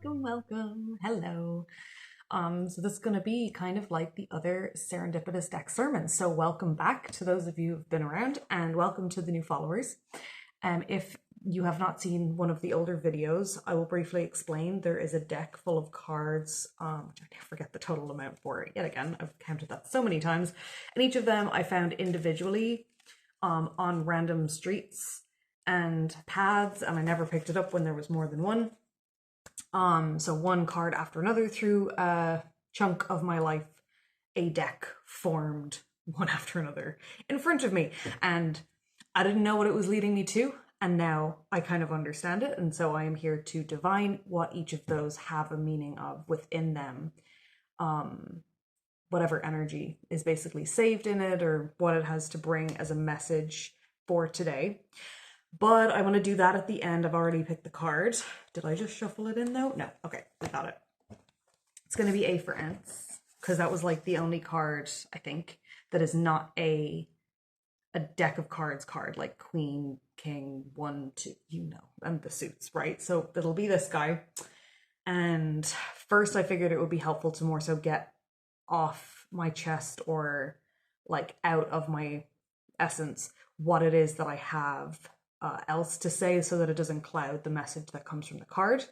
welcome. Hello. So this is going to be kind of like the other Serendipitous Deck Sermon. So welcome back to those of you who've been around, and welcome to the new followers. If you have not seen one of the older videos, I will briefly explain. There is a deck full of cards, which I forget the total amount for yet again. I've counted that so many times. And each of them I found individually on random streets and paths, and I never picked it up when there was more than one. So one card after another through a chunk of my life, a deck formed one after another in front of me. And I didn't know what it was leading me to, and now I kind of understand it. And so I am here to divine what each of those have a meaning of within them. Whatever energy is basically saved in it, or what it has to bring as a message for today. But I want to do that at the end. I've already picked the card. Did I just shuffle it in though? No. Okay, we got it. It's going to be A for Antz, because that was like the only card, I think, that is not a deck of cards card, like Queen, King, 1, 2, and the suits, right? So it'll be this guy. And first I figured it would be helpful to more so get off my chest, or like out of my essence, what it is that I have else to say, so that it doesn't cloud the message that comes from the card.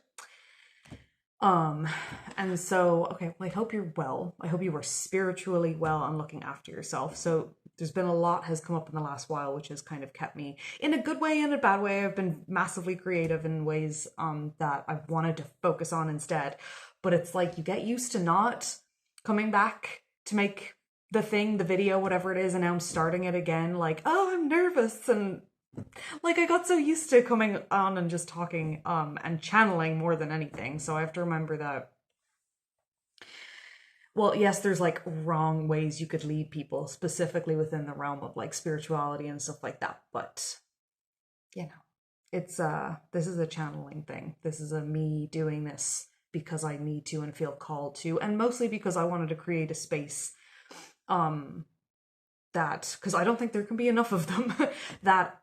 And so, okay, well, I hope you're well. I hope you are spiritually well and looking after yourself. So there's been a lot has come up in the last while, which has kind of kept me in a good way and a bad way. I've been massively creative in ways that I've wanted to focus on instead. But it's like you get used to not coming back to make the video, whatever it is, and now I'm starting it again, like, oh, I'm nervous, and like I got so used to coming on and just talking and channeling more than anything. So I have to remember that, well, yes, there's like wrong ways you could lead people, specifically within the realm of like spirituality and stuff like that, but it's this is a channeling thing. This is a me doing this because I need to and feel called to, and mostly because I wanted to create a space that, because I don't think there can be enough of them, that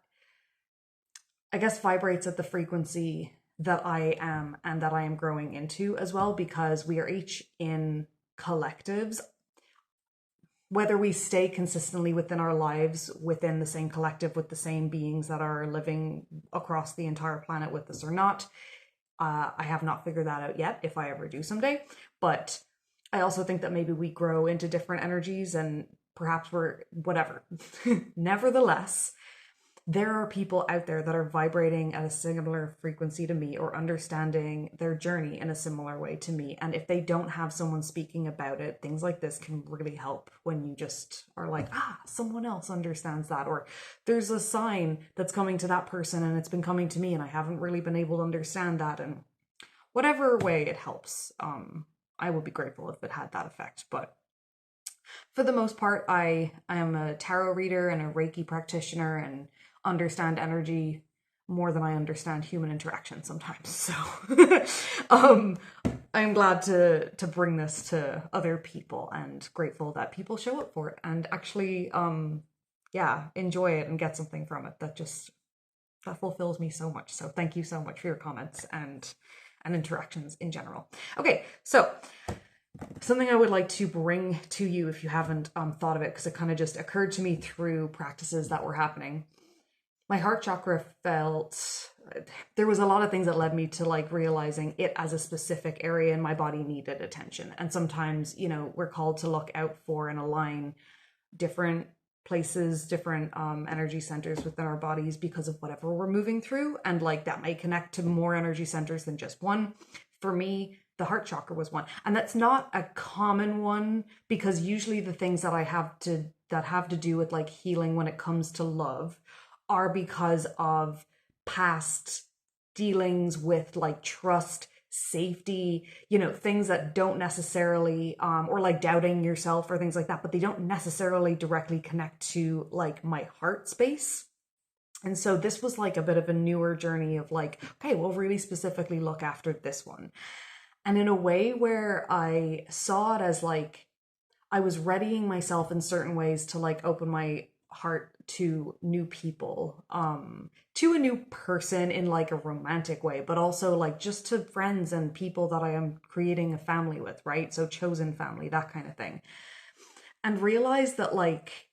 I guess vibrates at the frequency that I am and that I am growing into as well, because we are each in collectives. Whether we stay consistently within our lives, within the same collective, with the same beings that are living across the entire planet with us or not, I have not figured that out yet, if I ever do someday. But I also think that maybe we grow into different energies, and perhaps we're whatever. Nevertheless, there are people out there that are vibrating at a similar frequency to me, or understanding their journey in a similar way to me. And if they don't have someone speaking about it, things like this can really help, when you just are like, someone else understands that, or there's a sign that's coming to that person and it's been coming to me and I haven't really been able to understand that. And whatever way it helps, I would be grateful if it had that effect. But for the most part, I am a tarot reader and a Reiki practitioner, and understand energy more than I understand human interaction sometimes. So I'm glad to bring this to other people, and grateful that people show up for it and actually enjoy it and get something from it. That fulfills me so much. So thank you so much for your comments and interactions in general. Okay, so something I would like to bring to you, if you haven't thought of it, because it kind of just occurred to me through practices that were happening. My heart chakra there was a lot of things that led me to like realizing it as a specific area in my body needed attention. And sometimes, we're called to look out for and align different places, different energy centers within our bodies, because of whatever we're moving through. And like that may connect to more energy centers than just one. For me, the heart chakra was one. And that's not a common one, because usually the things that have to do with like healing when it comes to love are because of past dealings with like trust, safety, things that don't necessarily, or like doubting yourself or things like that, but they don't necessarily directly connect to like my heart space. And so this was like a bit of a newer journey of like, okay, we'll really specifically look after this one. And in a way where I saw it as like, I was readying myself in certain ways to like open my heart to new people, to a new person in like a romantic way, but also like just to friends and people that I am creating a family with, right? So chosen family, that kind of thing. And realize that like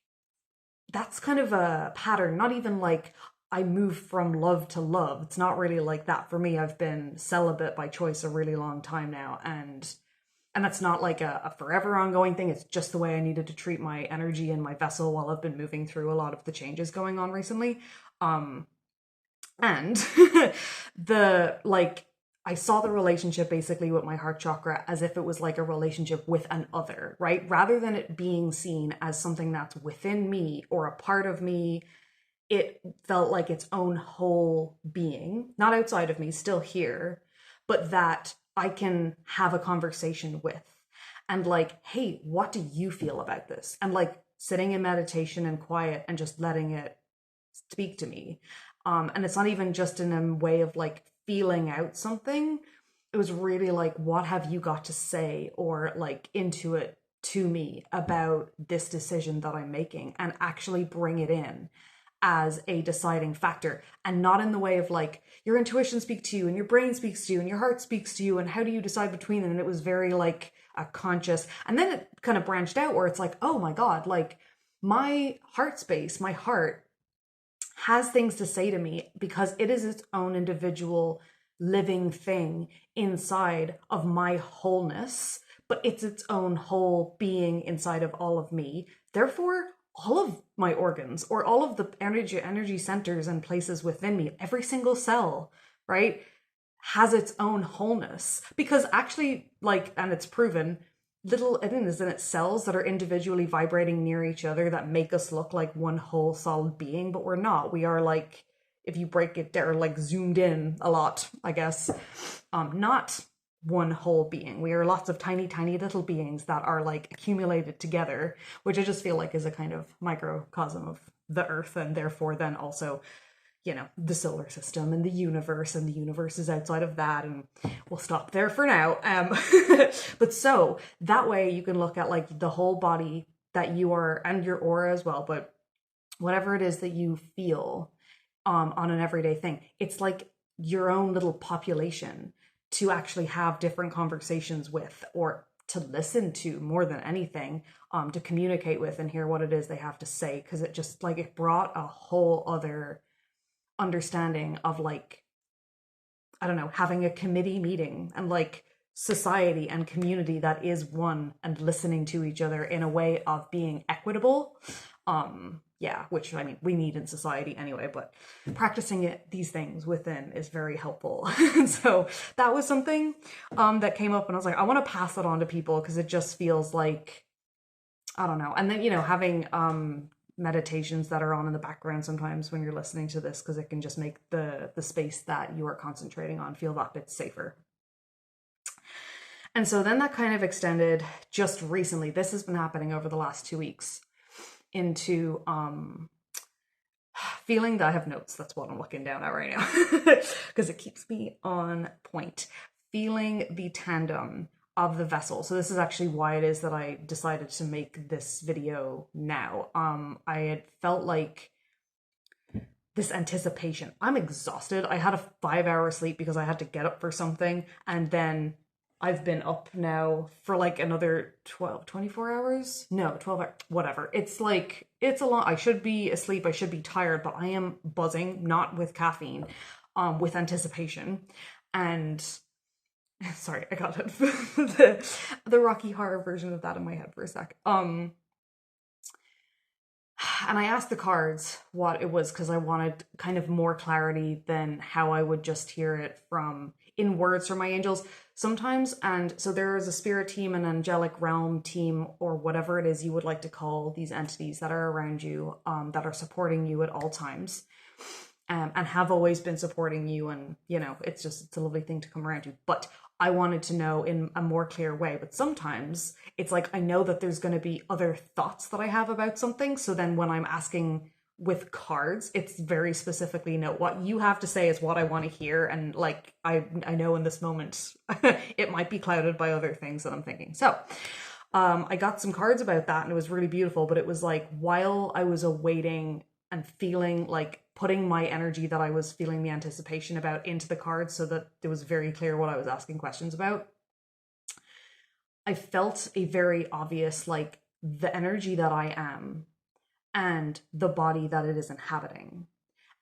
that's kind of a pattern, not even like I move from love to love. It's not really like that for me. I've been celibate by choice a really long time now, and that's not like a forever ongoing thing. It's just the way I needed to treat my energy and my vessel while I've been moving through a lot of the changes going on recently. And the like I saw the relationship basically with my heart chakra as if it was like a relationship with an other, right? Rather than it being seen as something that's within me or a part of me, it felt like its own whole being, not outside of me, still here, but that I can have a conversation with. And like, hey, what do you feel about this? And like sitting in meditation and quiet and just letting it speak to me. And it's not even just in a way of like feeling out something. It was really like, what have you got to say or like intuit to me about this decision that I'm making, and actually bring it in as a deciding factor, and not in the way of like your intuition speaks to you and your brain speaks to you and your heart speaks to you and how do you decide between them. And it was very like a conscious, and then it kind of branched out where it's like, oh my God, like my heart space, my heart has things to say to me because it is its own individual living thing inside of my wholeness, but it's its own whole being inside of all of me. Therefore, all of my organs or all of the energy centers and places within me, every single cell, right, has its own wholeness. Because actually, like, and it's proven, little, I think, isn't it cells that are individually vibrating near each other that make us look like one whole solid being, but we're not. We are like, if you break it down, like zoomed in a lot, I guess, not one whole being. We are lots of tiny, tiny little beings that are like accumulated together, which I just feel like is a kind of microcosm of the earth, and therefore then also, you know, the solar system and the universe is outside of that, and we'll stop there for now. But so that way you can look at like the whole body that you are, and your aura as well, but whatever it is that you feel on an everyday thing, it's like your own little population to actually have different conversations with, or to listen to more than anything, to communicate with and hear what it is they have to say. Because it just like, it brought a whole other understanding of like, I don't know, having a committee meeting and like society and community that is one, and listening to each other in a way of being equitable. Yeah, which I mean, we need in society anyway, but practicing it, these things within, is very helpful. So that was something that came up, and I was like, I want to pass that on to people because it just feels like, I don't know. And then, you know, having meditations that are on in the background sometimes when you're listening to this, because it can just make the space that you are concentrating on feel that bit safer. And so then that kind of extended just recently. This has been happening over the last 2 weeks, into feeling that I have notes. That's what I'm looking down at right now because it keeps me on point. Feeling the tandem of the vessel. So this is actually why it is that I decided to make this video now. I had felt like this anticipation. I'm exhausted. I had a 5-hour sleep because I had to get up for something, and then I've been up now for like another 24 hours? No, 12 hours, whatever. It's like, it's a lot. I should be asleep. I should be tired, but I am buzzing, not with caffeine, with anticipation. And sorry, I got the Rocky Horror version of that in my head for a sec. And I asked the cards what it was because I wanted kind of more clarity than how I would just hear it in words from my angels sometimes. And so there is a spirit team, an angelic realm team, or whatever it is you would like to call these entities that are around you, that are supporting you at all times, and have always been supporting you. And, you know, it's a lovely thing to come around you. But I wanted to know in a more clear way. But sometimes it's like, I know that there's going to be other thoughts that I have about something. So then when I'm asking with cards, it's very specifically, no, what you have to say is what I want to hear. And like, I know in this moment, it might be clouded by other things that I'm thinking. So I got some cards about that and it was really beautiful, but it was like while I was awaiting and feeling like putting my energy that I was feeling the anticipation about into the cards so that it was very clear what I was asking questions about, I felt a very obvious, like, the energy that I am and the body that it is inhabiting.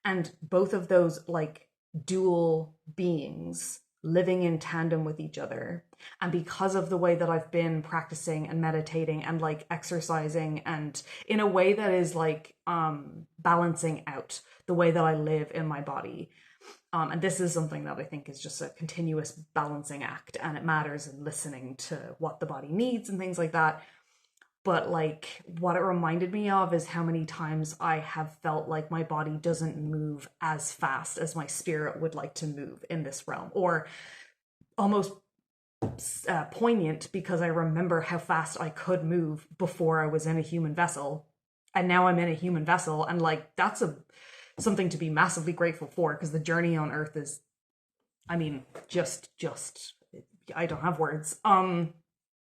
And both of those, like, dual beings living in tandem with each other. And because of the way that I've been practicing and meditating and like exercising and in a way that is like balancing out the way that I live in my body. And this is something that I think is just a continuous balancing act, and it matters in listening to what the body needs and things like that. But like what it reminded me of is how many times I have felt like my body doesn't move as fast as my spirit would like to move in this realm, or almost poignant because I remember how fast I could move before I was in a human vessel, and now I'm in a human vessel, and like that's something to be massively grateful for, because the journey on Earth is, I mean, just I don't have words.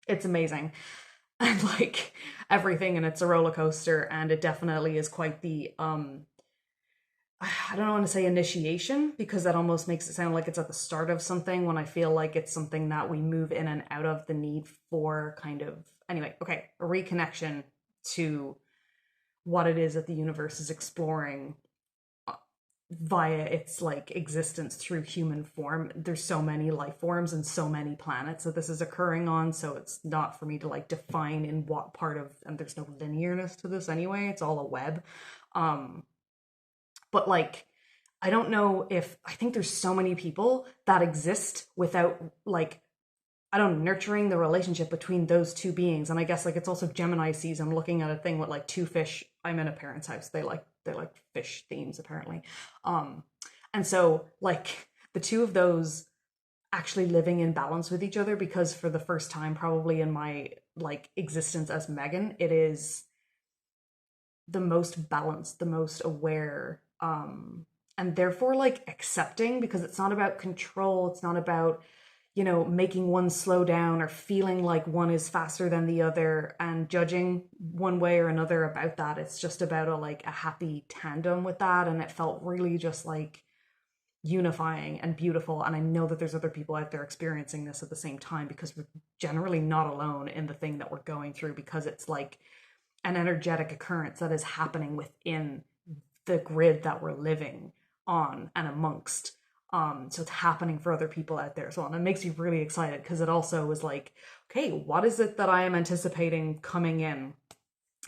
It's amazing. And like everything, and it's a roller coaster, and it definitely is quite the I don't want to say initiation, because that almost makes it sound like it's at the start of something, when I feel like it's something that we move in and out of, the need for kind of, anyway, okay, a reconnection to what it is that the universe is exploring via its like existence through human form. There's so many life forms and so many planets that this is occurring on, so it's not for me to like define in what part of, and there's no linearness to this anyway, it's all a web. But like I don't know if, I think there's so many people that exist without like, I don't know, nurturing the relationship between those two beings. And I guess like it's also Gemini season. I'm looking at a thing with like two fish. I'm in a parent's house. They like fish themes apparently. And so like the two of those actually living in balance with each other, because for the first time probably in my like existence as Megan, it is the most balanced, the most aware, and therefore like accepting, because it's not about control. It's not about, you know, making one slow down or feeling like one is faster than the other and judging one way or another about that. It's just about a happy tandem with that. And it felt really just like unifying and beautiful. And I know that there's other people out there experiencing this at the same time, because we're generally not alone in the thing that we're going through, because it's like an energetic occurrence that is happening within the grid that we're living on and amongst. So it's happening for other people out there as well. And it makes you really excited, because it also was like, okay, what is it that I am anticipating coming in?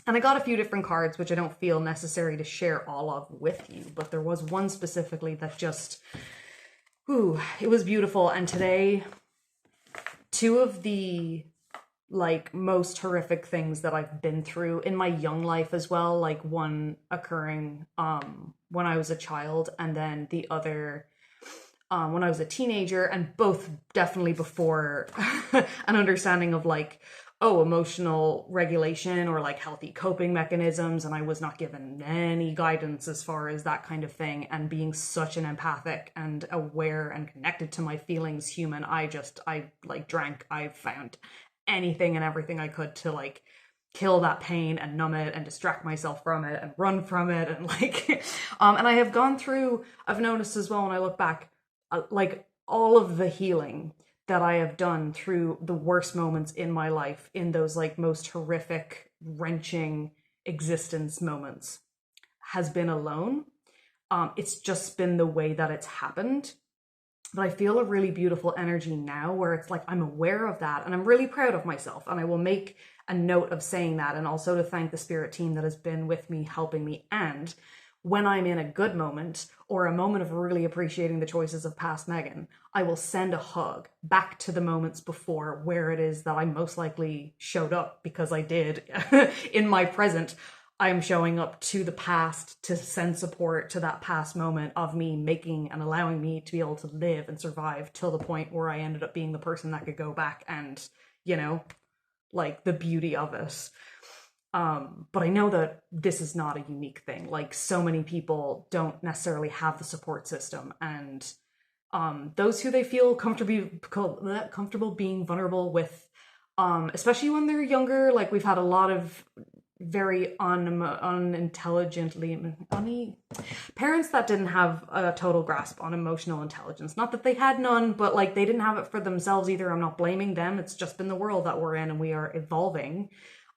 And I got a few different cards, which I don't feel necessary to share all of with you, but there was one specifically that just, it was beautiful. And today, two of the like most horrific things that I've been through in my young life as well, like one occurring when I was a child, and then the other when I was a teenager, and both definitely before an understanding of like, emotional regulation or like healthy coping mechanisms. And I was not given any guidance as far as that kind of thing. And being such an empathic and aware and connected to my feelings human, I like drank, I found anything and everything I could to like kill that pain and numb it and distract myself from it and run from it. And like, and I have gone through, I've noticed as well when I look back, like all of the healing that I have done through the worst moments in my life, in those like most horrific, wrenching existence moments, has been alone. It's just been the way that it's happened. But I feel a really beautiful energy now where it's like I'm aware of that, and I'm really proud of myself, and I will make a note of saying that, and also to thank the spirit team that has been with me, helping me. And when I'm in a good moment or a moment of really appreciating the choices of past Megan, I will send a hug back to the moments before where it is that I most likely showed up, because I did in my present. I'm showing up to the past to send support to that past moment of me making and allowing me to be able to live and survive till the point where I ended up being the person that could go back and, you know, like the beauty of it. But I know that this is not a unique thing. Like so many people don't necessarily have the support system, and those who they feel comfortable being vulnerable with especially when they're younger. Like, we've had a lot of very parents that didn't have a total grasp on emotional intelligence. Not that they had none, but like they didn't have it for themselves either. I'm not blaming them. It's just been the world that we're in, and we are evolving.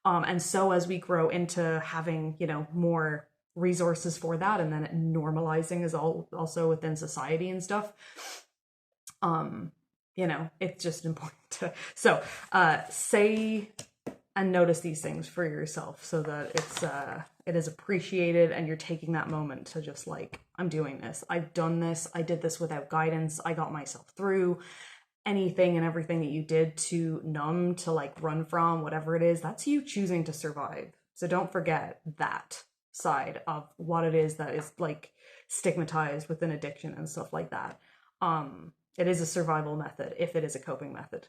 And so as we grow into having, you know, more resources for that, and then normalizing is also within society and stuff, you know, it's just important to say and notice these things for yourself, so that it is appreciated, and you're taking that moment to just like, I'm doing this, I've done this, I did this without guidance, I got myself through. Anything and everything that you did to numb, to like run from, whatever it is, that's you choosing to survive. So don't forget that side of what it is that is like stigmatized within addiction and stuff like that. It is a survival method if it is a coping method.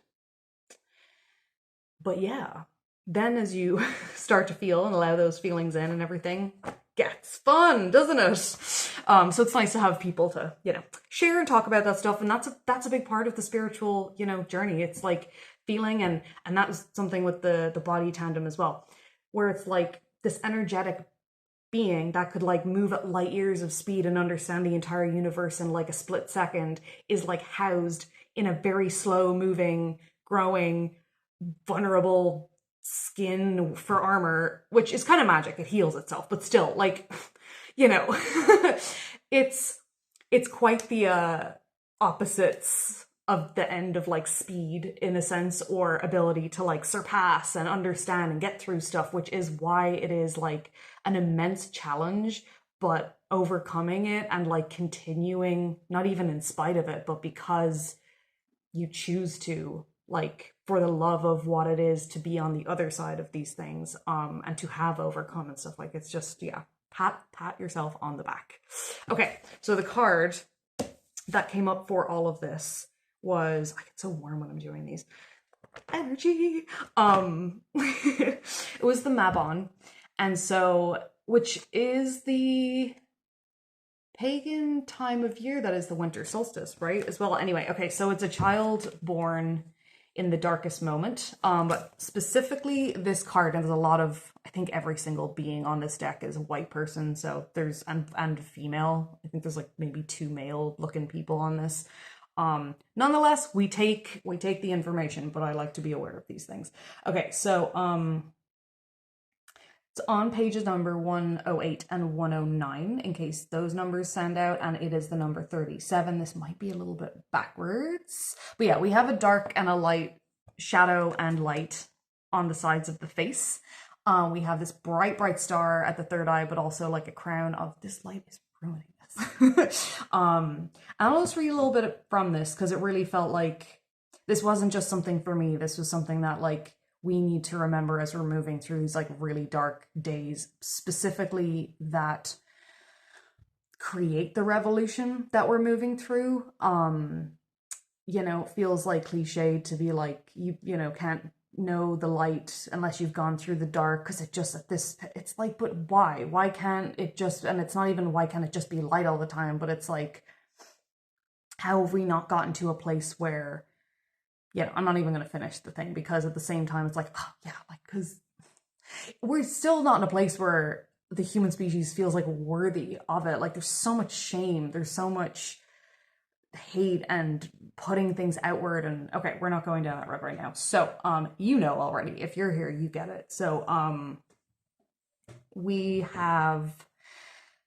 But yeah, then as you start to feel and allow those feelings in and everything, gets fun, doesn't it? So it's nice to have people to, you know, share and talk about that stuff. And that's a big part of the spiritual, you know, journey. It's like feeling, and that was something with the body tandem as well, where it's like this energetic being that could like move at light years of speed and understand the entire universe in like a split second, is like housed in a very slow moving, growing, vulnerable skin for armor, which is kind of magic. It heals itself, but still, like, you know, it's quite the opposites of the end of like speed, in a sense, or ability to like surpass and understand and get through stuff, which is why it is like an immense challenge, but overcoming it and like continuing, not even in spite of it, but because you choose to, like, for the love of what it is to be on the other side of these things, and to have overcome and stuff. Like, it's just, yeah, pat yourself on the back. Okay, so the card that came up for all of this was, I get so warm when I'm doing these, energy. It was the Mabon, and so, which is the pagan time of year that is the winter solstice, right? As well. Anyway, okay, so it's a child born in the darkest moment. But specifically this card, and there's a lot of, I think every single being on this deck is a white person. So there's, and female. I think there's like maybe 2 male looking people on this. Nonetheless, we take the information, but I like to be aware of these things. Okay, so it's on pages number 108 and 109, in case those numbers stand out, and it is the number 37. This might be a little bit backwards, but yeah, we have a dark and a light, shadow and light on the sides of the face. We have this bright star at the third eye, but also like a crown of, this light is ruining this. I'll just read a little bit from this, because it really felt like this wasn't just something for me. This was something that like we need to remember as we're moving through these like really dark days, specifically that create the revolution that we're moving through. You know, feels like cliche to be like, you know, can't know the light unless you've gone through the dark, because it just, it's like, but why can't it just, and it's not even why can't it just be light all the time, but it's like, how have we not gotten to a place where, yeah, I'm not even going to finish the thing, because at the same time it's like, oh yeah, like, because we're still not in a place where the human species feels like worthy of it. Like, there's so much shame, there's so much hate and putting things outward, and okay, we're not going down that road right now. So you know already, if you're here, you get it. So we have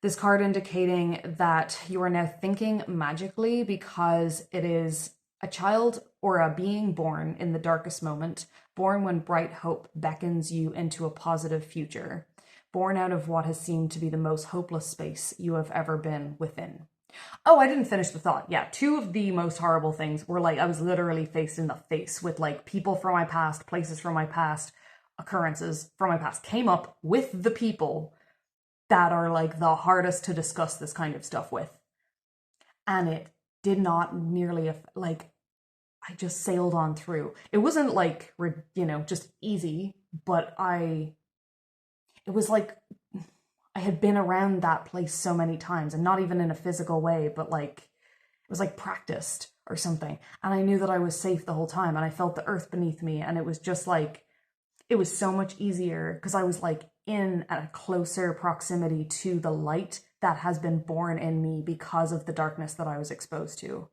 this card indicating that you are now thinking magically, because it is a child or a being born in the darkest moment, born when bright hope beckons you into a positive future, born out of what has seemed to be the most hopeless space you have ever been within. Oh, I didn't finish the thought. Yeah, 2 of the most horrible things were like, I was literally faced in the face with like people from my past, places from my past, occurrences from my past came up with the people that are like the hardest to discuss this kind of stuff with. And it did not nearly, like, I just sailed on through. It wasn't like, you know, just easy, but it was like, I had been around that place so many times, and not even in a physical way, but like, was like practiced or something. And I knew that I was safe the whole time, and I felt the earth beneath me. And it was just like, it was so much easier because I was like in a closer proximity to the light that has been born in me because of the darkness that I was exposed to.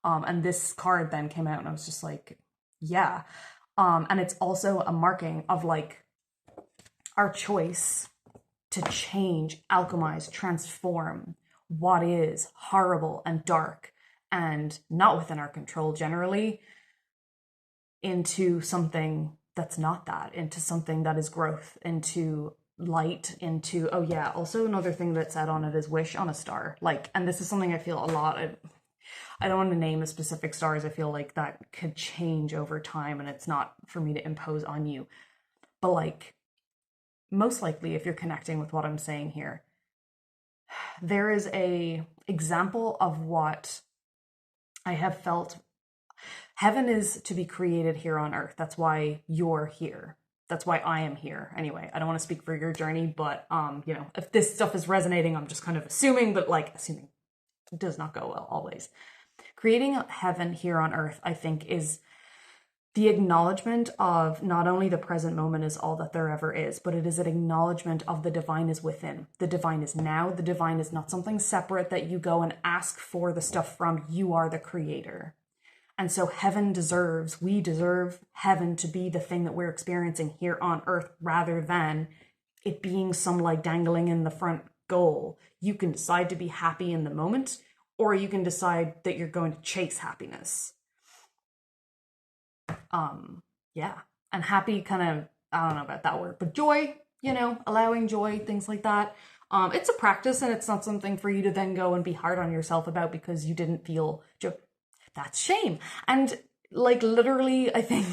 And this card then came out and I was just like, yeah. And it's also a marking of like our choice to change, alchemize, transform what is horrible and dark and not within our control generally into something that's not that, into something that is growth, into light, into, oh yeah, also another thing that said on it is wish on a star. Like, and this is something I feel a lot. I don't want to name a specific stars. I feel like that could change over time and it's not for me to impose on you. But like, most likely if you're connecting with what I'm saying here, there is a example of what I have felt. Heaven is to be created here on earth. That's why you're here. That's why I am here. Anyway, I don't want to speak for your journey, but you know, if this stuff is resonating, I'm just kind of assuming, but like assuming does not go well always. Creating heaven here on earth, I think, is the acknowledgement of not only the present moment is all that there ever is, but it is an acknowledgement of the divine is within. The divine is now. The divine is not something separate that you go and ask for the stuff from. You are the creator. And so we deserve heaven to be the thing that we're experiencing here on earth rather than it being some like dangling in the front goal. You can decide to be happy in the moment, or you can decide that you're going to chase happiness. Yeah. And happy kind of, I don't know about that word, but joy, you know, allowing joy, things like that. It's a practice and it's not something for you to then go and be hard on yourself about because you didn't feel joy. That's shame. And like literally, I think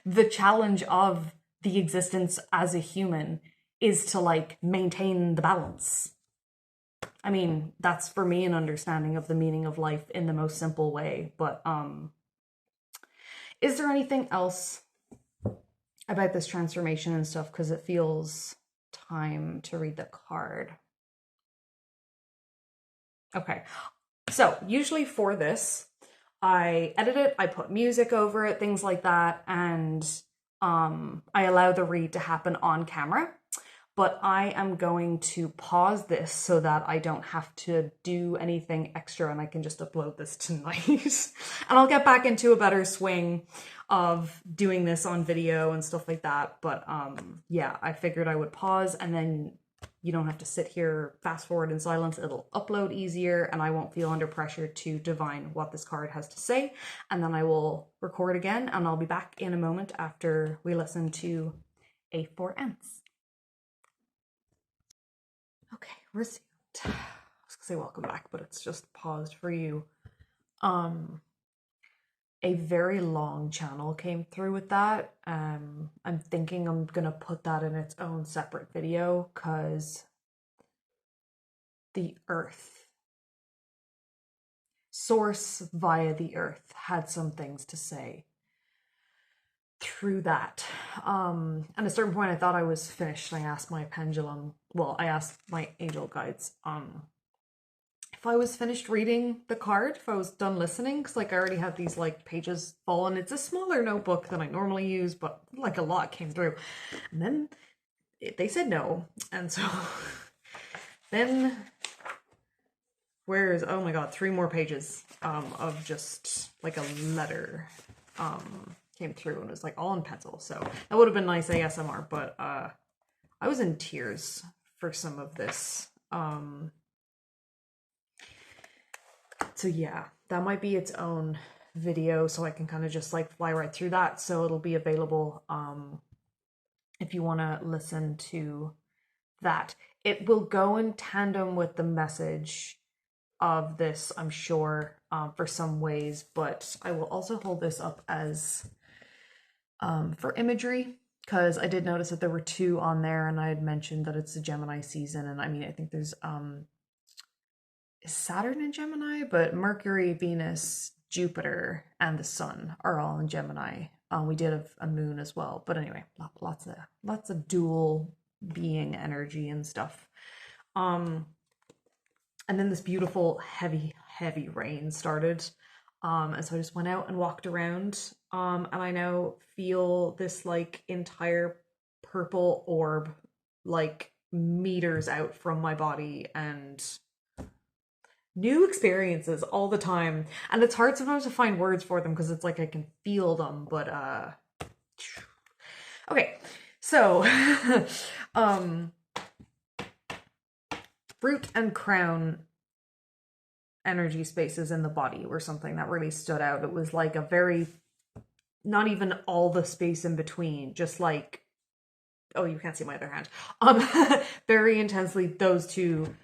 the challenge of the existence as a human is to like maintain the balance. I mean, that's for me an understanding of the meaning of life in the most simple way. But is there anything else about this transformation and stuff? Because it feels time to read the card. Okay. So usually for this, I edit it, I put music over it, things like that, and I allow the read to happen on camera. But I am going to pause this so that I don't have to do anything extra and I can just upload this tonight. And I'll get back into a better swing of doing this on video and stuff like that. But yeah, I figured I would pause and then you don't have to sit here fast forward in silence. It'll upload easier and I won't feel under pressure to divine what this card has to say. And then I will record again and I'll be back in a moment after we listen to A for Antz. Okay, resumed. I was gonna say welcome back, but it's just paused for you. A very long channel came through with that. I'm thinking I'm gonna put that in its own separate video because the earth, source via the earth, had some things to say through that. At a certain point I thought I was finished. I asked my pendulum, well, I asked my angel guides if I was finished reading the card, if I was done listening, because like I already had these like pages full and it's a smaller notebook than I normally use, but like a lot came through. And then they said no. And so then where's, oh my god, 3 more pages of just like a letter came through and it was like all in pencil. So that would have been nice ASMR, but I was in tears for some of this. So yeah, that might be its own video so I can kind of just like fly right through that. So it'll be available if you want to listen to that. It will go in tandem with the message of this, I'm sure, for some ways, but I will also hold this up as for imagery because I did notice that there were 2 on there and I had mentioned that it's the Gemini season. And I mean, I think there's is Saturn in Gemini, but Mercury, Venus, Jupiter, and the Sun are all in Gemini. We did have a moon as well, but anyway, lots of dual being energy and stuff. And then this beautiful, heavy heavy rain started. And so I just went out and walked around. And I now feel this like entire purple orb like meters out from my body, and new experiences all the time. And it's hard sometimes to find words for them because it's like I can feel them, but okay. So fruit and crown energy spaces in the body were something that really stood out. It was like a very, not even all the space in between, just like, oh, you can't see my other hand. Very intensely those two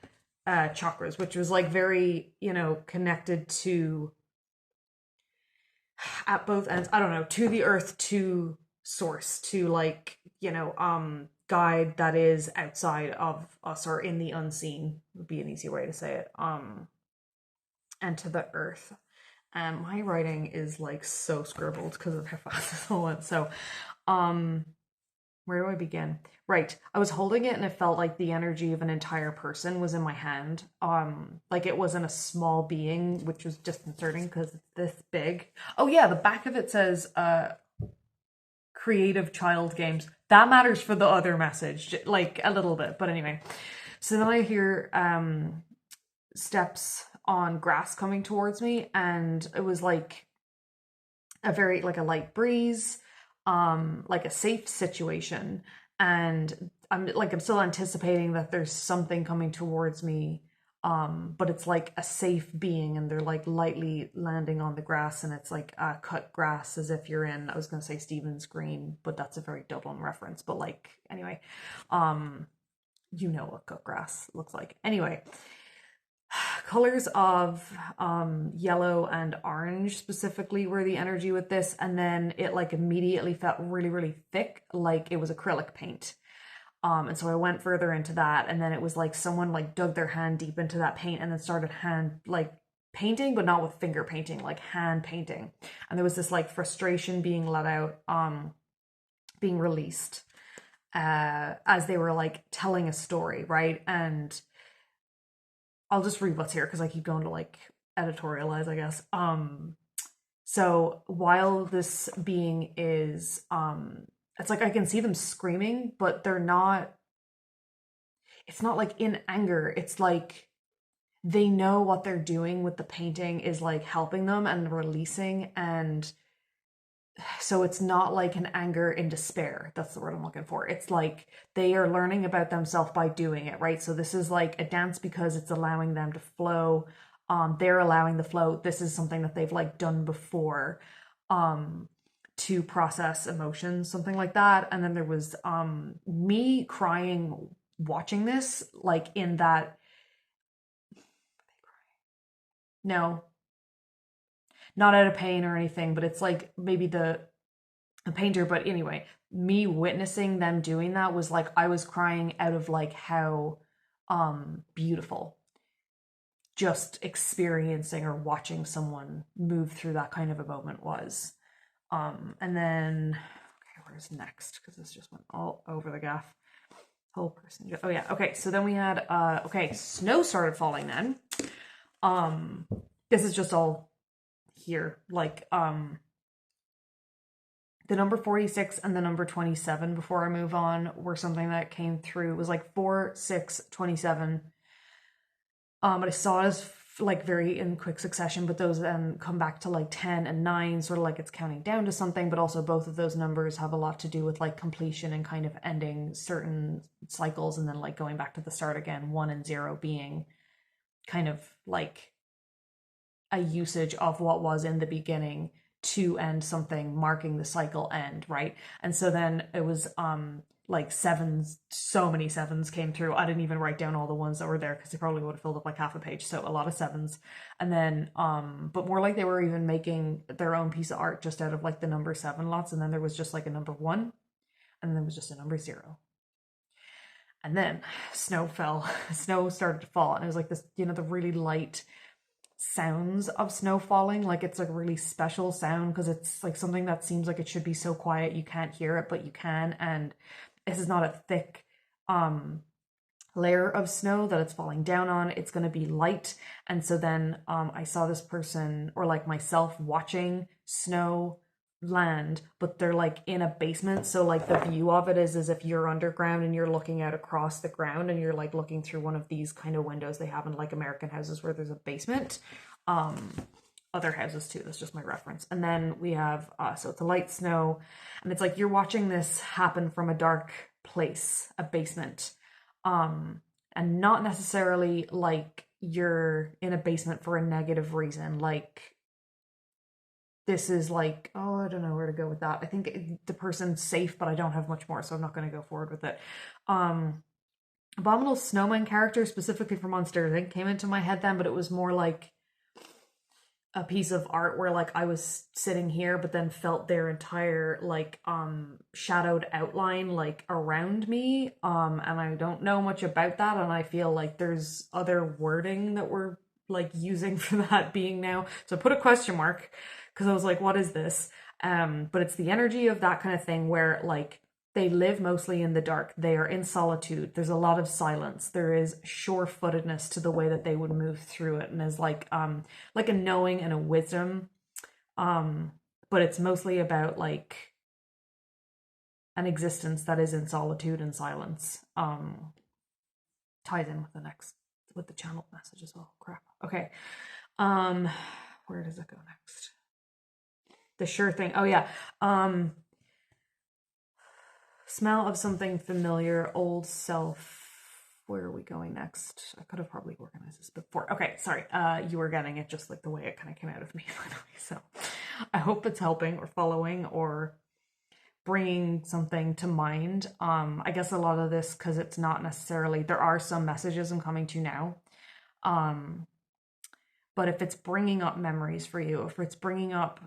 chakras, which was like very, you know, connected to, at both ends, I don't know, to the earth, to source, to like, you know, guide that is outside of us or in the unseen would be an easy way to say it. And to the earth. And my writing is like so scribbled because of how fast this all went. So, where do I begin? Right. I was holding it and it felt like the energy of an entire person was in my hand. Like it wasn't a small being, which was disconcerting because it's this big. Oh yeah, the back of it says creative child games. That matters for the other message, like a little bit. But anyway. So then I hear steps on grass coming towards me, and it was like a very like a light breeze, like a safe situation, and I'm still anticipating that there's something coming towards me, but it's like a safe being, and they're like lightly landing on the grass, and it's like cut grass, as if you're in, I was gonna say Stephen's Green, but that's a very Dublin reference, but like anyway, you know what cut grass looks like. Anyway, colors of yellow and orange specifically were the energy with this, and then it like immediately felt really, really thick, like it was acrylic paint. And so I went further into that, and then it was like someone like dug their hand deep into that paint and then started hand like painting, but not with finger painting, like hand painting. And there was this like frustration being let out, being released, as they were like telling a story, right? And I'll just read what's here because I keep going to like editorialize, I guess. So while this being is, it's like I can see them screaming, but they're not, it's not like in anger. It's like they know what they're doing with the painting is like helping them and releasing, and so it's not like an anger in despair. That's the word I'm looking for. It's like they are learning about themselves by doing it, right? So this is like a dance because it's allowing them to flow. They're allowing the flow. This is something that they've like done before, to process emotions, something like that. And then there was me crying watching this, like in that, no, not out of pain or anything, but it's like maybe the painter, but anyway, me witnessing them doing that was like I was crying out of like how beautiful just experiencing or watching someone move through that kind of a moment was. And then okay, where's next? Because this just went all over the gaff. Whole person. Oh yeah, okay, so then we had okay, snow started falling then. This is just all here, like the number 46 and the number 27 before I move on were something that came through. It was like 4, 6, 27. But I saw it as like very in quick succession, but those then come back to like 10 and 9, sort of like it's counting down to something, but also both of those numbers have a lot to do with like completion and kind of ending certain cycles and then like going back to the start again, 1 and 0 being kind of like a usage of what was in the beginning to end something, marking the cycle end, right? And so then it was like sevens, so many sevens came through. I didn't even write down all the ones that were there because they probably would have filled up like half a page. So a lot of sevens. And then but more like they were even making their own piece of art just out of like the number 7 lots. And then there was just like a number 1, and then there was just a number 0. And then snow fell. Snow started to fall, and it was like this, you know, the really light sounds of snow falling, like it's a really special sound because it's like something that seems like it should be so quiet you can't hear it, but you can. And this is not a thick layer of snow that it's falling down on. It's going to be light. And so then I saw this person, or like myself, watching snow land, but they're like in a basement. So like the view of it is as if you're underground and you're looking out across the ground, and you're like looking through one of these kind of windows they have in like American houses where there's a basement. Other houses too, that's just my reference. And then we have, so it's a light snow, and it's like you're watching this happen from a dark place, a basement. And not necessarily like you're in a basement for a negative reason. Like this is like, oh, I don't know where to go with that. I think the person's safe, but I don't have much more, so I'm not going to go forward with it. Abominable Snowman character, specifically for Monsters Inc., came into my head then, but it was more like a piece of art where like I was sitting here, but then felt their entire like shadowed outline like around me. And I don't know much about that, and I feel like there's other wording that we're like using for that being now. So I put a question mark because I was like, what is this? But it's the energy of that kind of thing where like they live mostly in the dark. They are in solitude. There's a lot of silence. There is sure-footedness to the way that they would move through it, and there's like a knowing and a wisdom. But it's mostly about like an existence that is in solitude and silence. Ties in with the channel message as well. Crap. Okay. Where does it go next? The sure thing. Oh yeah. Smell of something familiar, old self. Where are we going next? I could have probably organized this before. Okay, sorry. You were getting it just like the way it kind of came out of me finally. So I hope it's helping or following or bringing something to mind. I guess a lot of this, because it's not necessarily, there are some messages I'm coming to now. But if it's bringing up memories for you, if it's bringing up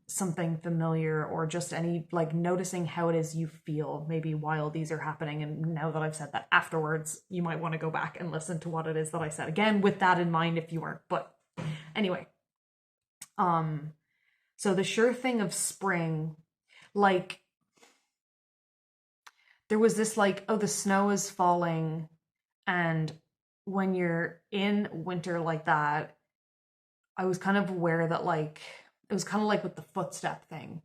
something familiar, or just any like noticing how it is you feel maybe while these are happening, and now that I've said that afterwards, you might want to go back and listen to what it is that I said again with that in mind if you weren't. But anyway, so the sure thing of spring, like there was this like, oh, the snow is falling, and when you're in winter like that, I was kind of aware that like, it was kind of like with the footstep thing,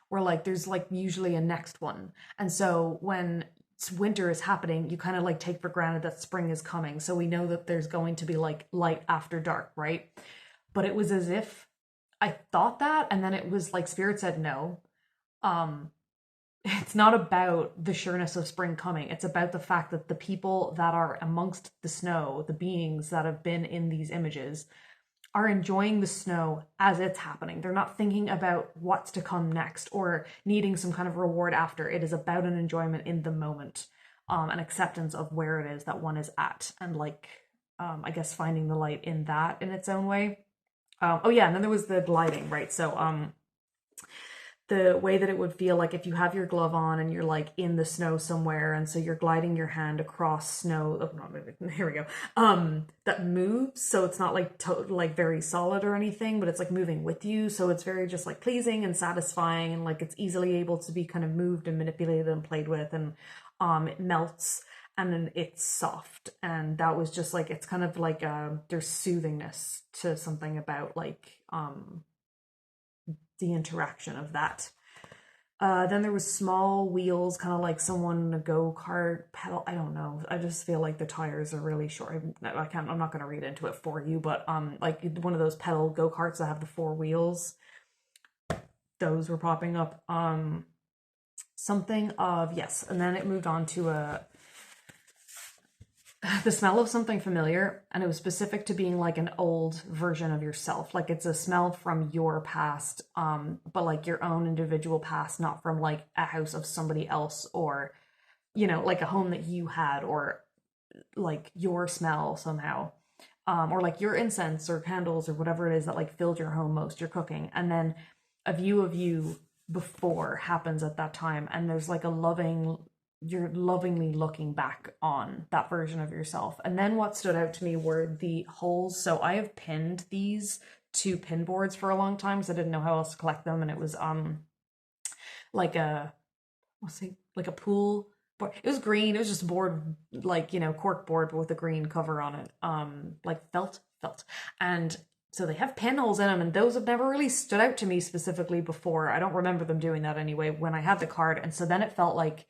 where like there's like usually a next one. And so when winter is happening, you kind of like take for granted that spring is coming. So we know that there's going to be like light after dark, right? But it was as if I thought that, and then it was like Spirit said no. It's not about the sureness of spring coming. It's about the fact that the people that are amongst the snow, the beings that have been in these images, are enjoying the snow as it's happening. They're not thinking about what's to come next or needing some kind of reward after. It is about an enjoyment in the moment, an acceptance of where it is that one is at, and like, I guess finding the light in that in its own way. Oh yeah, and then there was the gliding, right? So the way that it would feel like if you have your glove on and you're like in the snow somewhere, and so you're gliding your hand across snow. Oh, not moving. Here we go. That moves, so it's not like like very solid or anything, but it's like moving with you. So it's very just like pleasing and satisfying, and like it's easily able to be kind of moved and manipulated and played with, and it melts and then it's soft. And that was just like, it's kind of like there's soothingness to something about like the interaction of that. Then there was small wheels, kind of like someone in a go-kart pedal. I don't know. I just feel like the tires are really short. I'm not going to read into it for you, but like one of those pedal go-karts that have the 4 wheels. Those were popping up. Something of, yes. And then it moved on to the smell of something familiar, and it was specific to being like an old version of yourself. Like it's a smell from your past, but like your own individual past, not from like a house of somebody else, or, you know, like a home that you had, or like your smell somehow, or like your incense or candles or whatever it is that like filled your home most, your cooking. And then a view of you before happens at that time, and there's like a you're lovingly looking back on that version of yourself. And then what stood out to me were the holes. So I have pinned these to pin boards for a long time because I didn't know how else to collect them. And it was like a, like a pool board. It was green. It was just a board, like, cork board, but with a green cover on it. Like felt. And so they have pinholes in them, and those have never really stood out to me specifically before. I don't remember them doing that anyway when I had the card. And so then it felt like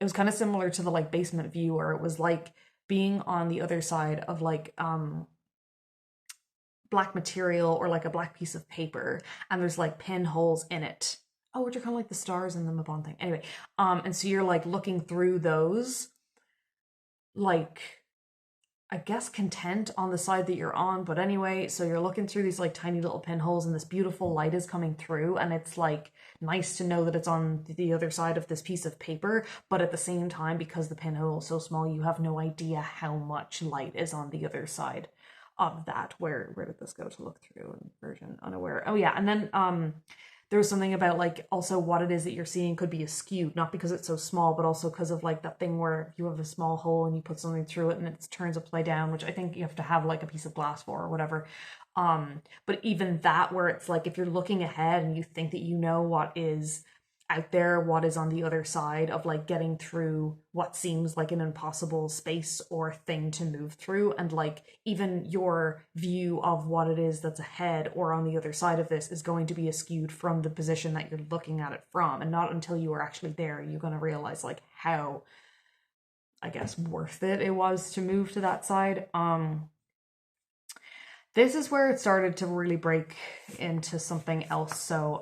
it was kind of similar to the like basement view, where it was like being on the other side of like black material or like a black piece of paper, and there's like pinholes in it. Oh, which are kind of like the stars in the Mabon thing. Anyway, and so you're like looking through those, like, I guess content on the side that you're on, but anyway, so you're looking through these like tiny little pinholes, and this beautiful light is coming through, and it's like nice to know that it's on the other side of this piece of paper, but at the same time, because the pinhole is so small, you have no idea how much light is on the other side of that. Where did this go to look through? Version unaware. Oh yeah, and then there was something about like also what it is that you're seeing could be askewed, not because it's so small, but also because of like that thing where you have a small hole and you put something through it and it turns upside down, which I think you have to have like a piece of glass for or whatever. But even that, where it's like if you're looking ahead and you think that you know what is out there, what is on the other side of like getting through what seems like an impossible space or thing to move through, and like even your view of what it is that's ahead or on the other side of this is going to be askewed from the position that you're looking at it from, and not until you are actually there are you going to realize like how, I guess, worth it was to move to that side. This is where it started to really break into something else. So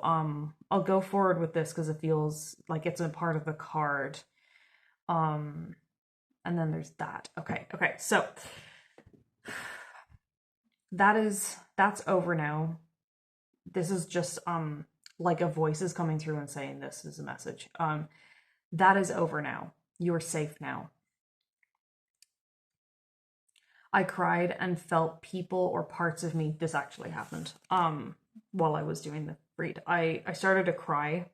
I'll go forward with this because it feels like it's a part of the card. And then there's that. Okay. So that's over now. This is just like a voice is coming through and saying this is a message. That is over now. You're safe now. I cried and felt people or parts of me. This actually happened while I was doing the read. I started to cry,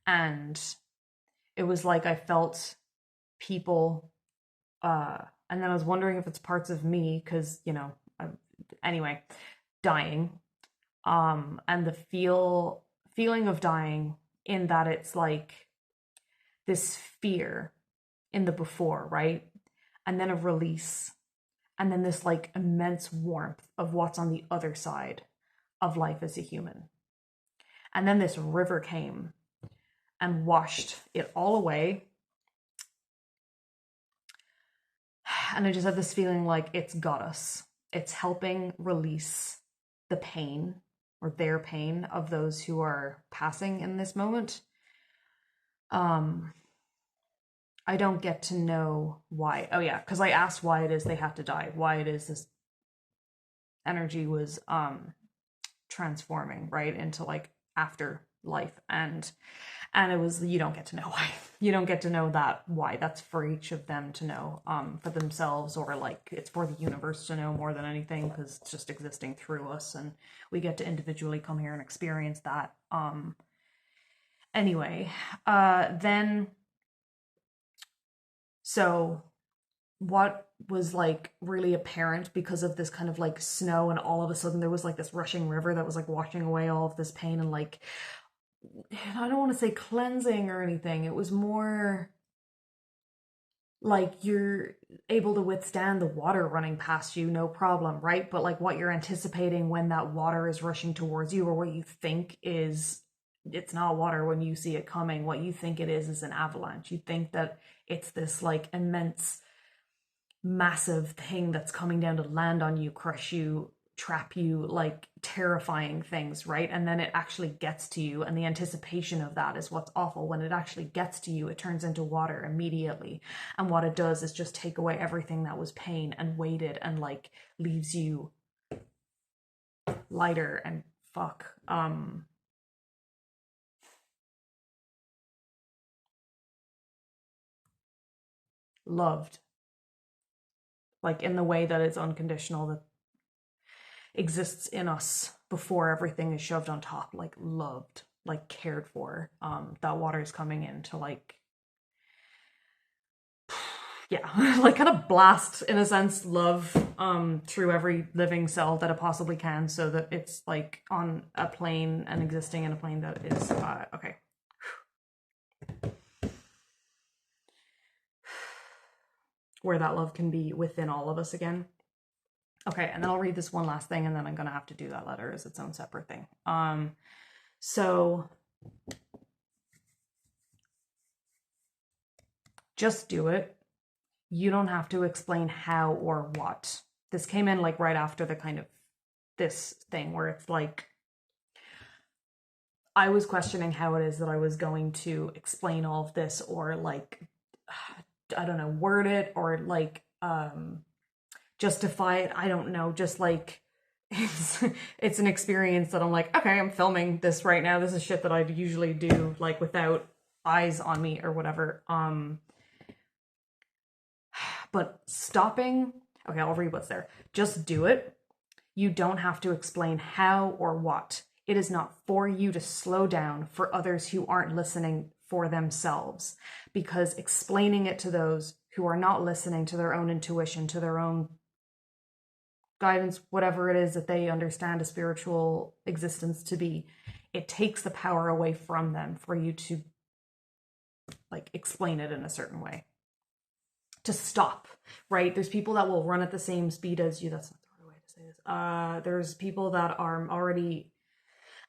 and it was like I felt people, and then I was wondering if it's parts of me because, anyway, dying, and the feeling of dying, in that it's like this fear in the before, right? And then a release. And then this like immense warmth of what's on the other side of life as a human. And then this river came and washed it all away. And I just had this feeling like it's got us. It's helping release the pain or their pain of those who are passing in this moment. I don't get to know why. Oh yeah, because I asked why it is they had to die, why it is this energy was transforming right into like afterlife, and it was, you don't get to know why. You don't get to know that why. That's for each of them to know, for themselves, or like it's for the universe to know more than anything, because it's just existing through us and we get to individually come here and experience that. Anyway, then so what was like really apparent because of this kind of like snow, and all of a sudden there was like this rushing river that was like washing away all of this pain, and like, I don't want to say cleansing or anything. It was more like you're able to withstand the water running past you, no problem, right? But like what you're anticipating when that water is rushing towards you, or what you think is, it's not water when you see it coming. What you think it is an avalanche. You think that it's this like immense, massive thing that's coming down to land on you, crush you, trap you, like terrifying things, right? And then it actually gets to you, and the anticipation of that is what's awful. When it actually gets to you, it turns into water immediately, and what it does is just take away everything that was pain and weighted, and like leaves you lighter and loved, like in the way that it's unconditional, that exists in us before everything is shoved on top, like loved, like cared for. That water is coming in to like, yeah, like kind of blast, in a sense, love through every living cell that it possibly can, so that it's like on a plane and existing in a plane that is okay. where that love can be within all of us again. Okay, and then I'll read this one last thing, and then I'm gonna have to do that letter as its own separate thing. So just do it. You don't have to explain how or what. This came in like right after the kind of this thing where it's like, I was questioning how it is that I was going to explain all of this, or like, I don't know, word it, or like justify it. I don't know, just like it's an experience that I'm like, okay, I'm filming this right now. This is shit that I usually do like without eyes on me or whatever. But stopping, okay, I'll read what's there. Just do it. You don't have to explain how or what. It is not for you to slow down for others who aren't listening for themselves, because explaining it to those who are not listening to their own intuition, to their own guidance, whatever it is that they understand a spiritual existence to be, it takes the power away from them for you to like explain it in a certain way. To stop, right? There's people that will run at the same speed as you. That's not the right way to say this. There's people that are already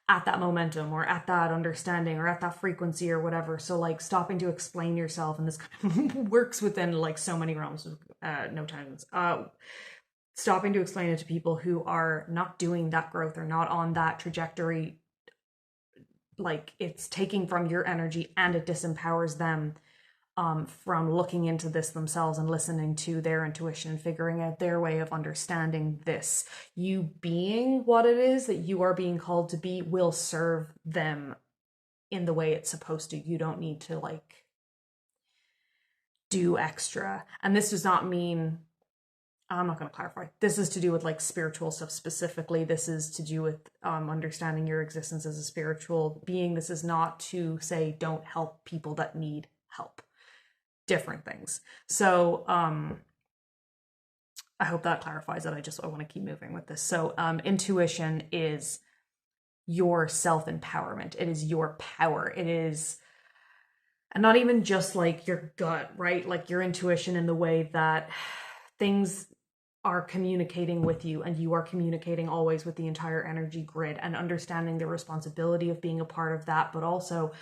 at that momentum or at that understanding or at that frequency or whatever. So like stopping to explain yourself, and this kind of works within like so many realms of no times. Stopping to explain it to people who are not doing that growth or not on that trajectory, like it's taking from your energy and it disempowers them from looking into this themselves and listening to their intuition and figuring out their way of understanding this. You being what it is that you are being called to be will serve them in the way it's supposed to. You don't need to like do extra. And this does not mean, I'm not going to clarify. This is to do with like spiritual stuff specifically. This is to do with understanding your existence as a spiritual being. This is not to say don't help people that need help. Different things. So I hope that clarifies it. I want to keep moving with this. So intuition is your self-empowerment. It is your power. It is, and not even just like your gut, right? Like your intuition in the way that things are communicating with you, and you are communicating always with the entire energy grid, and understanding the responsibility of being a part of that, but also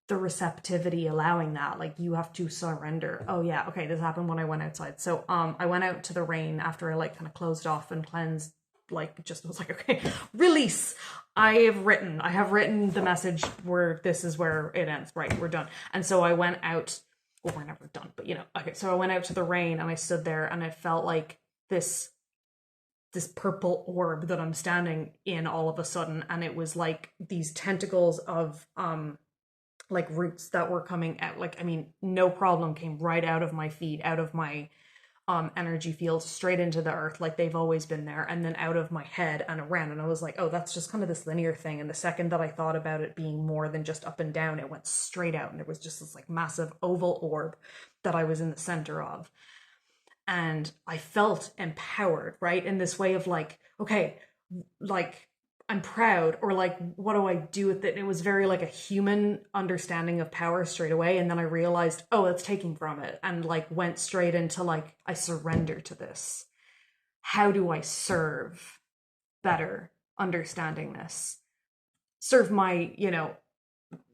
the receptivity allowing that. Like you have to surrender. Oh yeah, okay, this happened when I went outside. So I went out to the rain after I like kind of closed off and cleansed, like just was like, okay, release. I have written the message where this is where it ends, right? We're done. And so I went out, well, we're never done, but you know, okay, so I went out to the rain and I stood there and I felt like this purple orb that I'm standing in all of a sudden, and it was like these tentacles of like roots that were coming out. Like, I mean, no problem, came right out of my feet, out of my energy field, straight into the earth, like they've always been there, and then out of my head and around. And I was like, oh, that's just kind of this linear thing. And the second that I thought about it being more than just up and down, it went straight out, and there was just this like massive oval orb that I was in the center of. And I felt empowered, right? In this way of like, okay, like I'm proud, or like, what do I do with it? And it was very like a human understanding of power straight away. And then I realized, oh, that's taking from it, and like went straight into like, I surrender to this. How do I serve better, understanding this? Serve my, you know,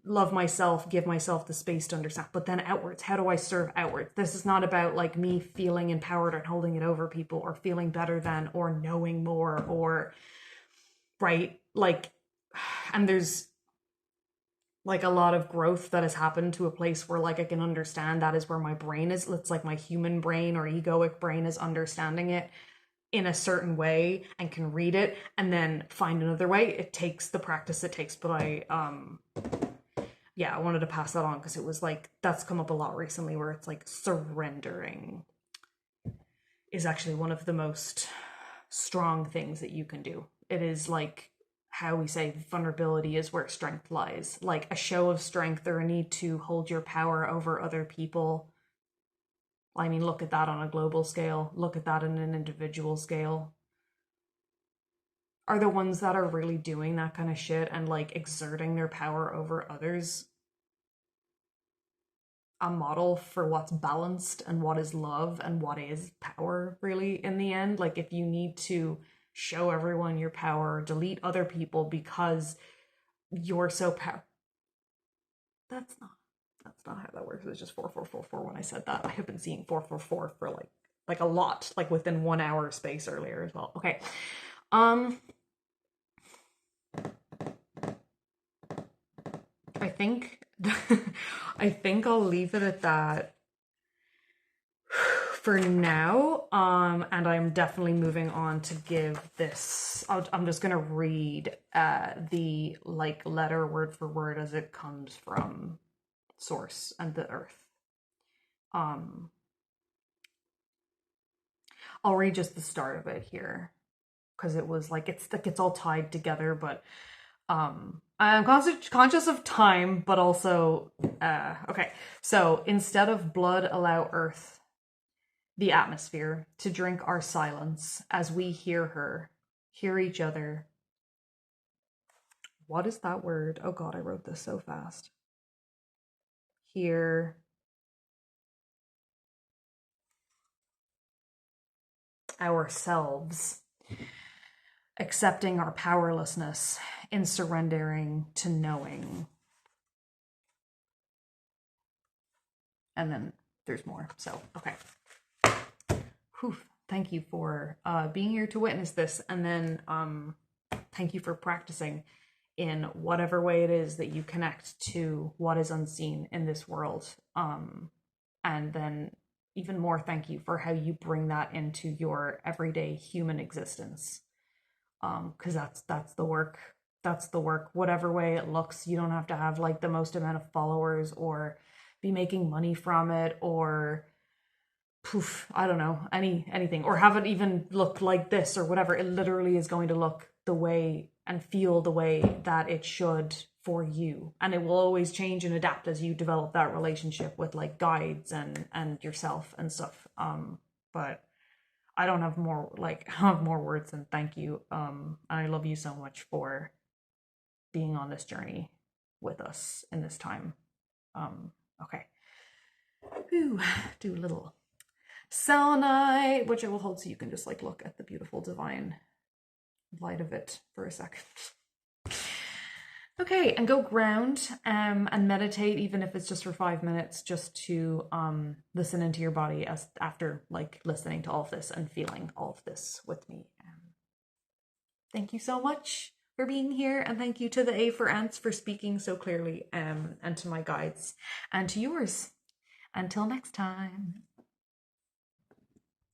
love myself, give myself the space to understand, but then outwards, how do I serve outwards? This is not about like me feeling empowered and holding it over people, or feeling better than, or knowing more, or right, like, and there's like a lot of growth that has happened to a place where like I can understand that is where my brain is. It's like my human brain or egoic brain is understanding it in a certain way and can read it and then find another way. It takes the practice it takes, but I wanted to pass that on because it was like, that's come up a lot recently, where it's like surrendering is actually one of the most strong things that you can do. It is like how we say vulnerability is where strength lies. Like a show of strength or a need to hold your power over other people. I mean, look at that on a global scale. Look at that on an individual scale. Are the ones that are really doing that kind of shit and like exerting their power over others a model for what's balanced and what is love and what is power, really, in the end. Like, if you need to show everyone your power, delete other people because you're so that's not how that works. It was just 4444 when I said that. I have been seeing 444 for like a lot, like within 1 hour space earlier as well. Okay. I think I think I'll leave it at that for now. And I'm definitely moving on to give this. I'm just gonna read the like letter word for word as it comes from source and the earth. I'll read just the start of it here because it was like it's all tied together, but I'm conscious of time, but also okay. So instead of blood, allow earth, the atmosphere, to drink our silence as we hear her, hear each other. What is that word? Oh God, I wrote this so fast. Hear ourselves, accepting our powerlessness in surrendering to knowing. And then there's more. So, okay. Whew. Thank you for being here to witness this. And then thank you for practicing in whatever way it is that you connect to what is unseen in this world. And then even more thank you for how you bring that into your everyday human existence. Because that's the work. That's the work. Whatever way it looks, you don't have to have like the most amount of followers or be making money from it or poof, I don't know, anything, or have it even look like this or whatever. It literally is going to look the way and feel the way that it should for you, and it will always change and adapt as you develop that relationship with like guides and yourself and stuff. But I don't have more words than thank you. And I love you so much for being on this journey with us in this time. Okay. Ooh, do a little selenite, which I will hold so you can just like look at the beautiful divine light of it for a second. Okay, and go ground and meditate, even if it's just for 5 minutes, just to listen into your body as after like listening to all of this and feeling all of this with me. Thank you so much for being here, and thank you to the A for Antz for speaking so clearly, and to my guides and to yours. Until next time.